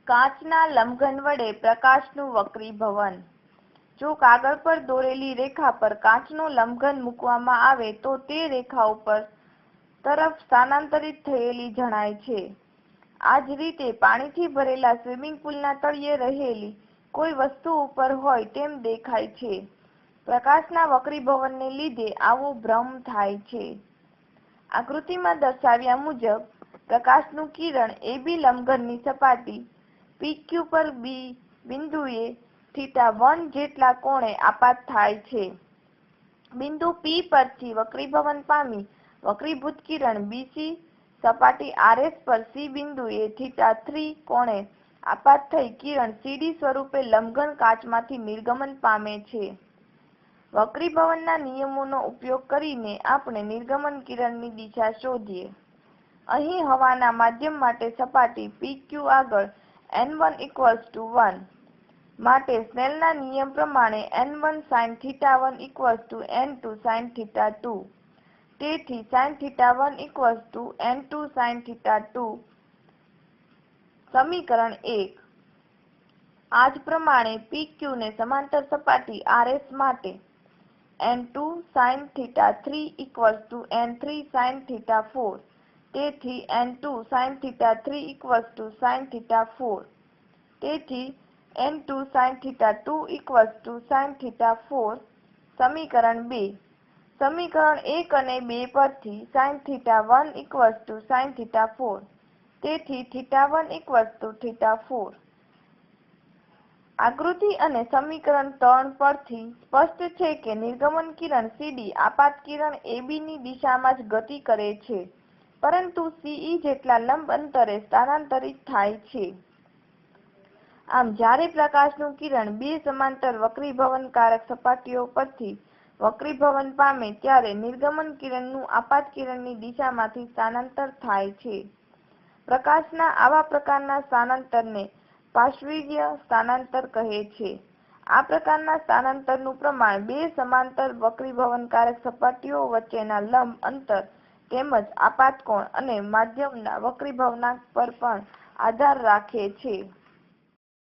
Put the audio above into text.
કાચના લંબઘન વડે પ્રકાશનું વક્રીભવન. જો કાગળ પર દોરેલી રેખા પર કાચનું લંબઘન મૂકવામાં આવે તો તે રેખા ઉપર તરફ સ્થાનાંતરિત થયેલી જણાય છે. આ જ રીતે પાણીથી ભરેલા સ્વિમિંગ પુલના તળિયે રહેલી કોઈ વસ્તુ ઉપર હોય તેમ દેખાય છે. પ્રકાશના વક્રીભવનને લીધે આવો ભ્રમ થાય છે. આકૃતિમાં દર્શાવ્યા મુજબ પ્રકાશનું કિરણ AB લંબઘનની સપાટી PQ પર B બિંદુએ θ1 જેટલા કોણે આપાત થાય છે. બિંદુ P પરથી વક્રીભવન પામી વક્રીભૂત કિરણ BC સપાટી RS પર C બિંદુએ θ3 કોણે આપાત થઈ કિરણ CD સ્વરૂપે લંબઘન કાચમાંથી નિર્ગમન પામે છે. વક્રીભવનના નિયમોનો ઉપયોગ કરીને આપણે નિર્ગમન કિરણની દિશા શોધીએ. અહીં હવાના માધ્યમ માટે સપાટી PQ આગળ N1 = 1 માટે સ્નેલના નિયમ પ્રમાણે N1 sin θ1 N2 sin θ2. તેથી sin θ1 N2 sin θ2. સમીકરણ 1. આ જ પ્રમાણે PQ ને સમાંતર સપાટી RS માટે N2 sin θ3 N3 sin θ4. તેથી N2 sin θ3 sin θ4. તેથી N2 sin θ2 sin θ4. સમીકરણ 2. સમીકરણ 1 અને 2 પરથી sin θ1 sin θ4. તેથી θ1 θ4. આકૃતિ અને સમીકરણ 3 પરથી સ્પષ્ટ છે કે નિર્ગમન કિરણ CD આપાત કિરણ AB ની દિશામાં જ ગતિ કરે છે, પરંતુ CE જેટલા લંબ અંતરે સ્થાનાંતરિત થાય છે. આમ જ્યારે પ્રકાશનું કિરણ બે સમાંતર વક્રીભવનકારક સપાટીઓ પરથી વક્રીભવન પામે ત્યારે નિર્ગમન કિરણનું આપાત કિરણની દિશામાંથી સ્થાનાંતર થાય છે. પ્રકાશના આવા પ્રકારના સ્થાનાંતરને પાર્શ્વિય સ્થાનાંતર કહે છે. આ પ્રકારના સ્થાનાંતરનું પ્રમાણ બે સમાંતર વક્રીભવનકારક સપાટીઓ વચ્ચેના લંબ અંતર તેમજ આપાત કોણ અને માધ્યમના વક્રીભવનાંક પર પણ આધાર રાખે છે.